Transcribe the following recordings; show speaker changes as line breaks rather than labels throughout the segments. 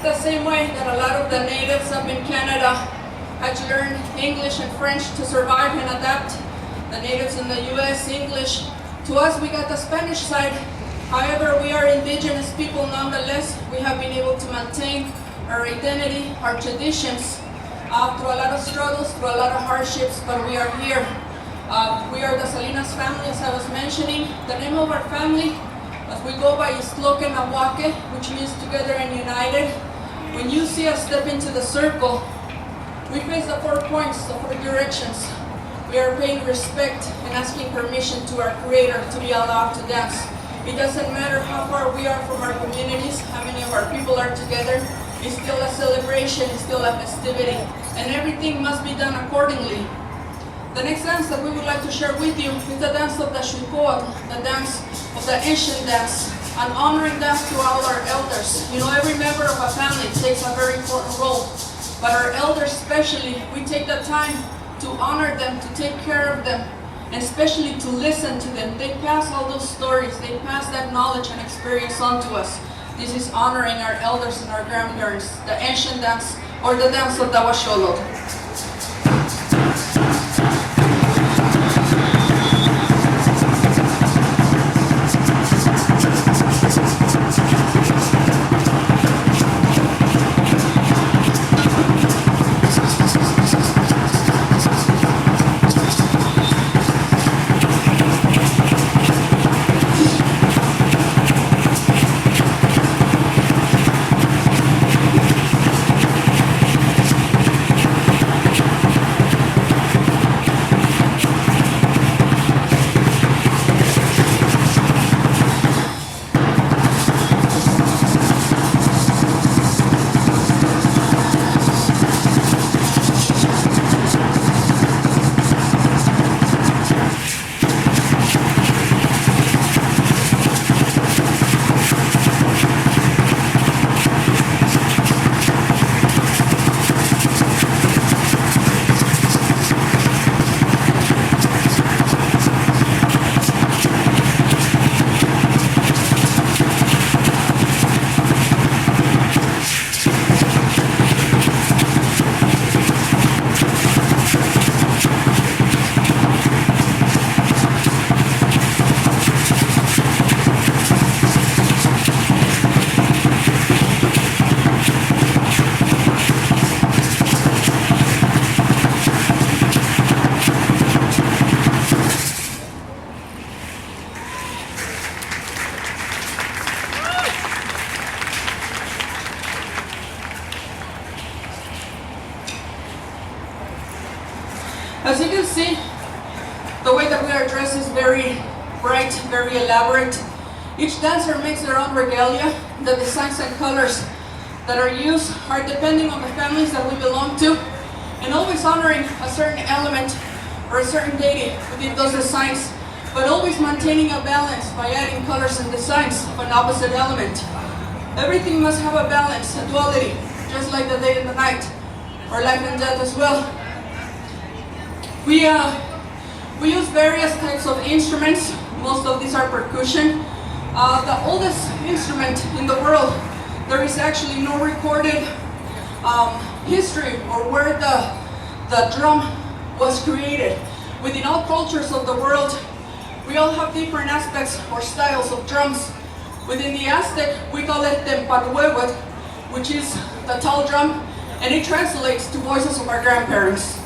The same way that a lot of the natives up in Canada had to learn English and French to survive and adapt. The natives in the US, English. To us, we got the Spanish side. However, we are indigenous people nonetheless. We have been able to maintain our identity, our traditions, through a lot of struggles, through a lot of hardships, but we are here. We are the Salinas family, as I was mentioning. The name of our family, as we go by, is Tloque Nahuaque, which means together and united. When you see us step into the circle, we face the 4 points, the 4 directions. We are paying respect and asking permission to our Creator to be allowed to dance. It doesn't matter how far we are from our communities, how many of our people are together. It's still a celebration, it's still a festivity, and everything must be done accordingly. The next dance that we would like to share with you is the dance of the Shukoat, the dance of the ancient dance, an honoring dance to all our elders. You know, every member of a family takes a very important role, but our elders especially, we take the time to honor them, to take care of them, and especially to listen to them. They pass all those stories, they pass that knowledge and experience on to us. This is honoring our elders and our grandparents, the ancient dance, or the dance of the Huaxolotl. As you can see, the way that we are dressed is very bright, very elaborate. Each dancer makes their own regalia. The designs and colors that are used are depending on the families that we belong to, and always honoring a certain element or a certain deity within those designs, but always maintaining a balance by adding colors and designs of an opposite element. Everything must have a balance, a duality, just like the day and the night, or life and death as well. We use various types of instruments. Most of these are percussion. The oldest instrument in the world, there is actually no recorded history or where the drum was created. Within all cultures of the world, we all have different aspects or styles of drums. Within the Aztec, we call it the Pow-Wow, which is the tall drum, and it translates to voices of our grandparents.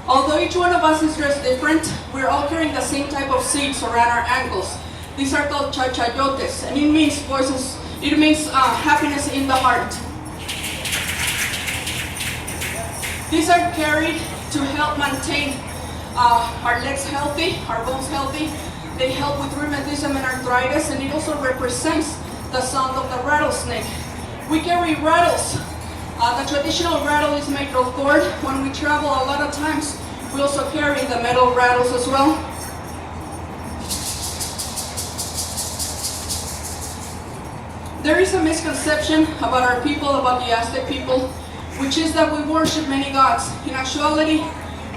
Although each one of us is dressed different, we're all carrying the same type of seeds around our ankles. These are called chachayotes, and it means voices. It means happiness in the heart. These are carried to help maintain our legs healthy, our bones healthy. They help with rheumatism and arthritis, and it also represents the sound of the rattlesnake. We carry rattles. The traditional rattle is made of cord. When we travel a lot of times, we also carry the metal rattles as well. There is a misconception about our people, about the Aztec people, which is that we worship many gods. In actuality,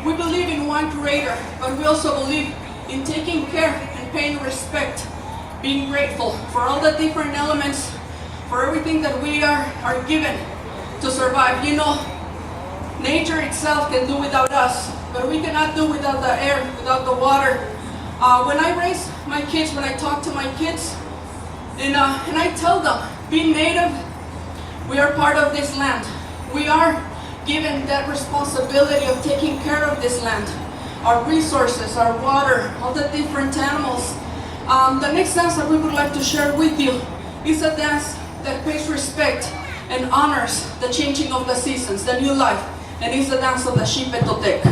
we believe in one creator, but we also believe in taking care and paying respect, being grateful for all the different elements, for everything that we are given to survive. You know, nature itself can do without us, but we cannot do without the air, without the water. When I raise my kids, when I talk to my kids, and I tell them, being native, we are part of this land. We are given that responsibility of taking care of this land, our resources, our water, all the different animals. The next dance that we would like to share with you is a dance that pays respect and honors the changing of the seasons, the new life, and it's the dance of the Xipetotec.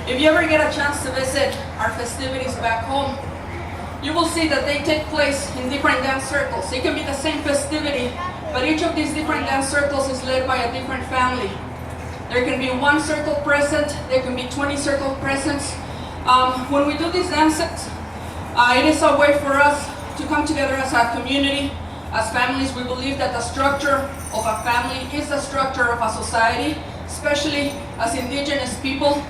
If you ever get a chance to visit our festivities back home, you will see that they take place in different dance circles. It can be the same festivity, but each of these different dance circles is led by a different family. There can be one circle present, there can be 20 circle presents. When we do these dances, it is a way for us to come together as a community, as families. We believe that the structure of a family is the structure of a society. especially as indigenous people,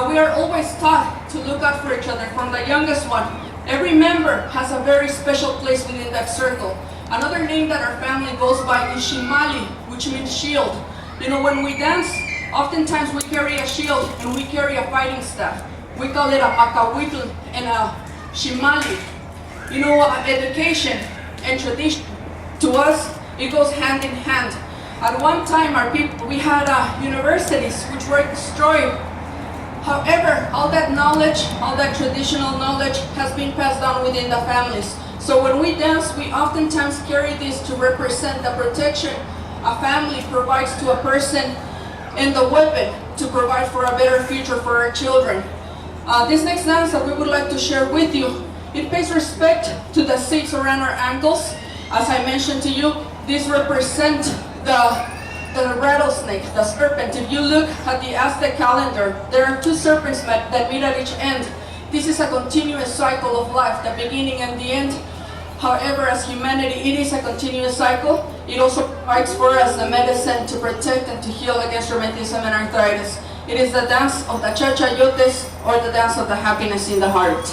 we are always taught to look out for each other, from the youngest one. Every member has a very special place within that circle. Another name that our family goes by is Shimali, which means shield. You know, when we dance, oftentimes we carry a shield and we carry a fighting staff. We call it a macahuitl and a Shimali. You know, education and tradition, to us, it goes hand in hand. At one time, we had universities which were destroyed. However, all that knowledge, all that traditional knowledge has been passed down within the families. So when we dance, we oftentimes carry this to represent the protection a family provides to a person and the weapon to provide for a better future for our children. This next dance that we would like to share with you, it pays respect to the seats around our ankles. As I mentioned to you, these represent the rattlesnake, the serpent. If you look at the Aztec calendar, there are two serpents that meet at each end. This is a continuous cycle of life, the beginning and the end. However, as humanity, it is a continuous cycle. It also provides for us the medicine to protect and to heal against rheumatism and arthritis. It is the dance of the chachayotes, or the dance of the happiness in the heart.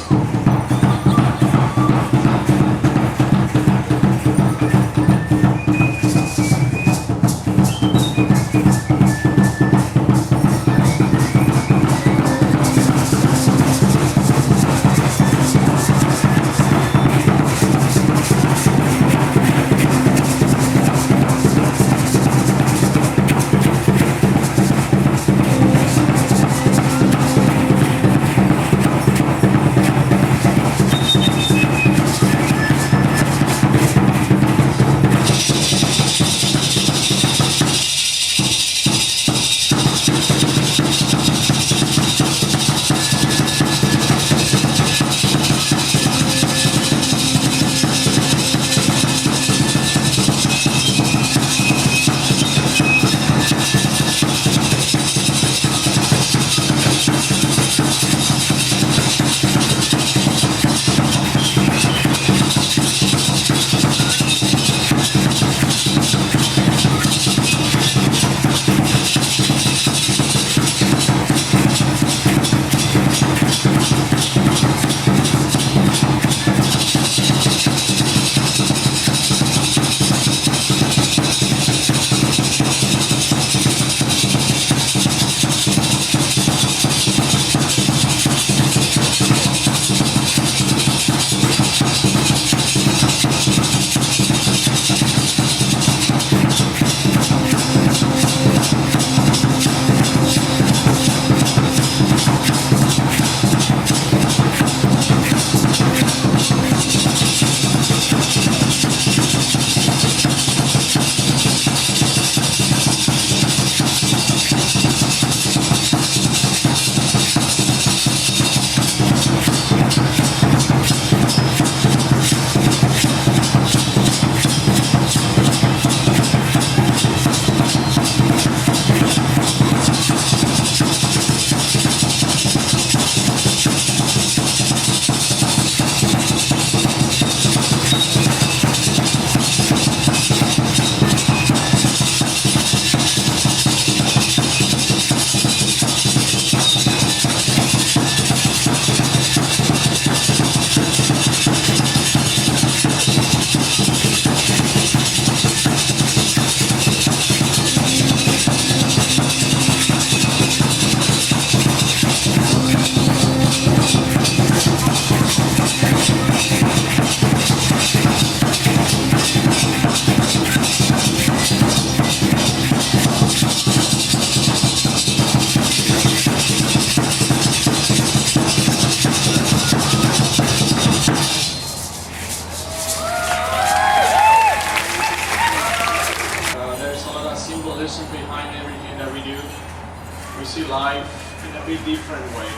different way.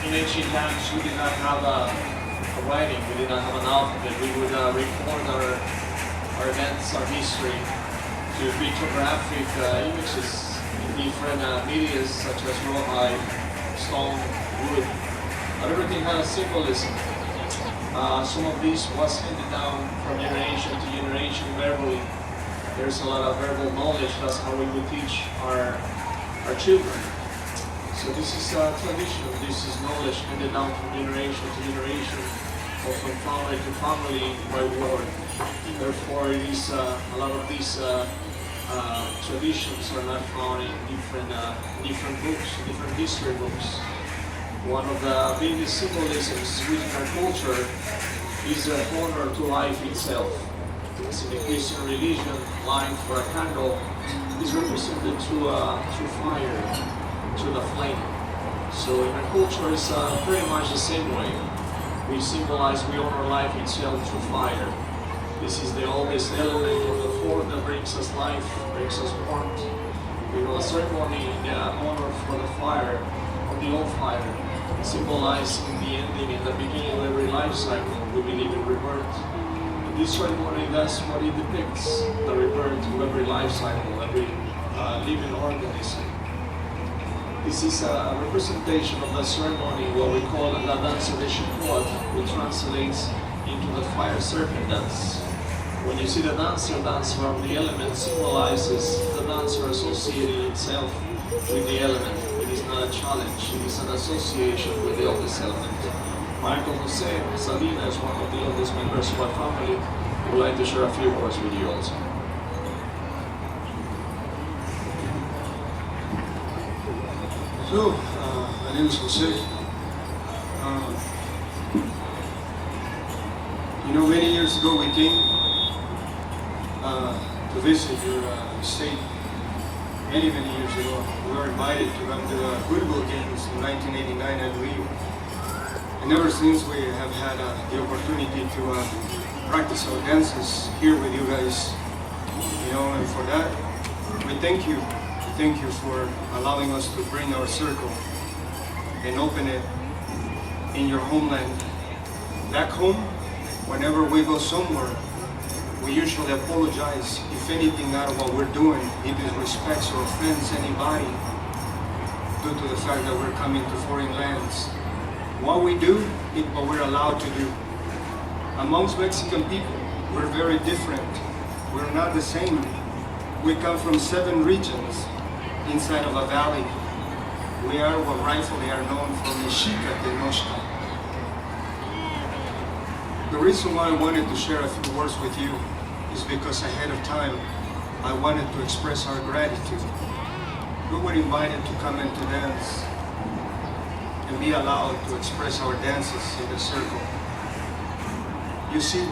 In ancient times, we did not have a writing, we did not have an alphabet. We would record our events, our history, to pictographic images in different media such as rawhide, stone, wood. But everything had a symbolism. Some of this was handed down from generation to generation verbally. There's a lot of verbal knowledge. That's how we would teach our children. So this is a tradition. This is knowledge handed down from generation to generation, or from family to family by word. Therefore, it is a lot of these traditions are not found in different books, different history books. One of the biggest symbolisms within our culture is the honor to life itself. As in the Christian religion, life or a candle is represented through fire, through the flame. So in our culture, it's very much the same way. We symbolize, we honor life itself through fire. This is the oldest element of the four that brings us life, brings us warmth. We know a ceremony in honor for the fire, of the old fire, symbolizing the ending and the beginning of every life cycle. We believe in rebirth. And this ceremony, that's what it depicts, the rebirth of every life cycle, every living organism. This is a representation of the ceremony, what we call la danza de Chicote, which translates into the fire serpent dance. When you see the dancer dance from the element, symbolizes the dancer associating itself with the element. It is not a challenge, it is an association with the oldest element. Michael Jose Salinas, one of the oldest members of our family, would like to share a few words with you also.
So, my name is Jose. Many years ago we came to visit your state. Many years ago. We were invited to come to the football games in 1989, I believe. And ever since we have had the opportunity to practice our dances here with you guys. And for that, we thank you. Thank you for allowing us to bring our circle and open it in your homeland. Back home, whenever we go somewhere, we usually apologize if anything out of what we're doing, it disrespects or offends anybody due to the fact that we're coming to foreign lands. What we do is what we're allowed to do. Amongst Mexican people, we're very different. We're not the same. We come from 7 regions inside of a valley. We are what rightfully are known for Mexica de Noche. The reason why I wanted to share a few words with you is because ahead of time, I wanted to express our gratitude. We were invited to come and to dance and be allowed to express our dances in the circle. You see,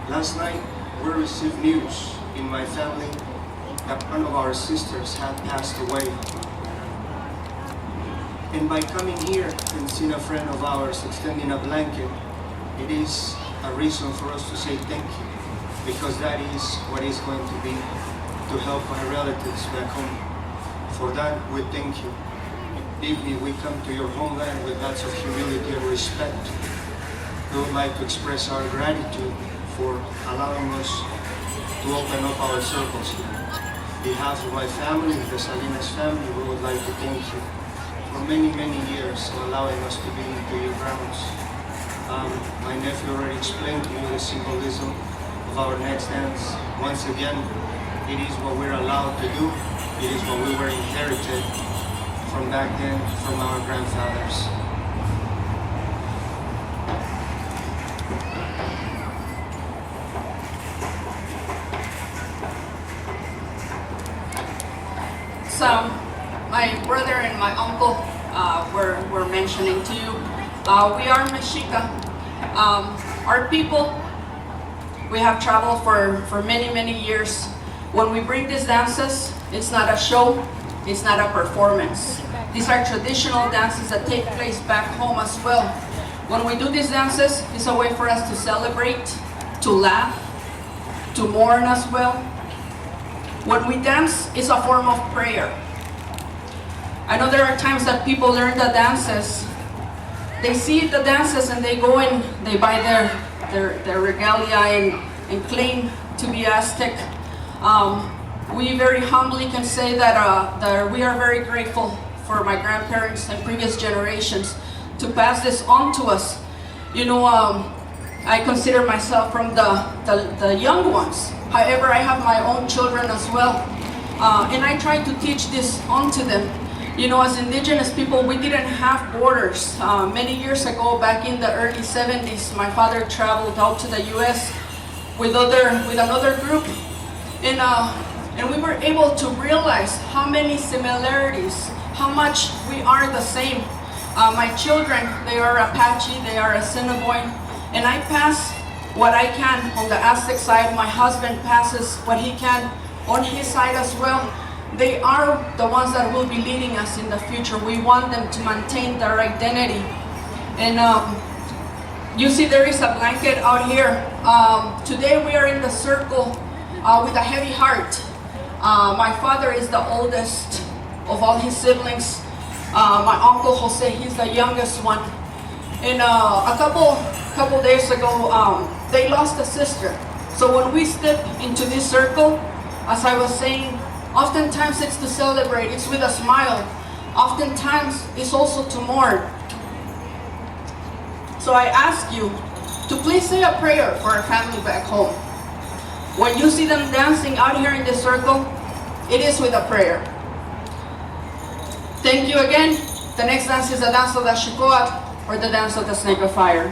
last night we received news in my family that one of our sisters had passed away. And by coming here and seeing a friend of ours extending a blanket, it is a reason for us to say thank you, because that is what is going to be to help our relatives back home. For that, we thank you. Deeply, we come to your homeland with lots of humility and respect. We would like to express our gratitude for allowing us to open up our circles here. On behalf of my family, the Salinas family, we would like to thank you for many years of allowing us to be into your grounds. My nephew already explained to you the symbolism of our next dance. Once again, it is what we're allowed to do. It is what we were inherited from back then, from our grandfathers.
So, my brother and my uncle were mentioning to you. We are Mexica. Our people, we have traveled for many years. When we bring these dances, it's not a show, it's not a performance. These are traditional dances that take place back home as well. When we do these dances, it's a way for us to celebrate, to laugh, to mourn as well. When we dance, it's a form of prayer. I know there are times that people learn the dances. They see the dances and they go and they buy their regalia and claim to be Aztec. We very humbly can say that we are very grateful for my grandparents and previous generations to pass this on to us. I consider myself from the young ones. However, I have my own children as well. And I try to teach this onto them. You know, as indigenous people, we didn't have borders. Many years ago, back in the early 70s, my father traveled out to the US with another group. And we were able to realize how many similarities, how much we are the same. My children, they are Apache, they are Assiniboine, and I pass what I can on the Aztec side. My husband passes what he can on his side as well. They are the ones that will be leading us in the future. We want them to maintain their identity. And you see there is a blanket out here. Today we are in the circle with a heavy heart. My father is the oldest of all his siblings. My uncle Jose, he's the youngest one. And a couple days ago, they lost a sister. So when we step into this circle, as I was saying, oftentimes it's to celebrate, it's with a smile. Oftentimes it's also to mourn. So I ask you to please say a prayer for our family back home. When you see them dancing out here in the circle, it is with a prayer. Thank you again. The next dance is the dance of the Shikoat, or the dance of the snake of fire.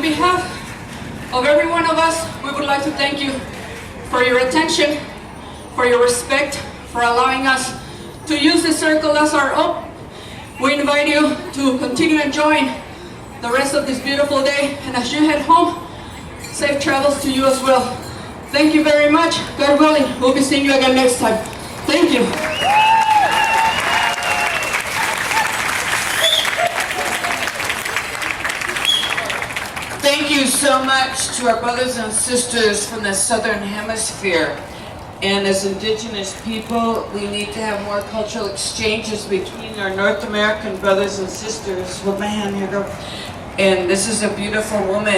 behalf of every one of us, we would like to thank you for your attention, for your respect, for allowing us to use the circle as our own. We invite you to continue enjoying the rest of this beautiful day, and as you head home, safe travels to you as well. Thank you very much. God willing, we'll be seeing you again next time. Thank you.
Thank you so much to our brothers and sisters from the Southern Hemisphere. And as Indigenous people, we need to have more cultural exchanges between our North American brothers and sisters. Well, man, here you go. And this is a beautiful woman.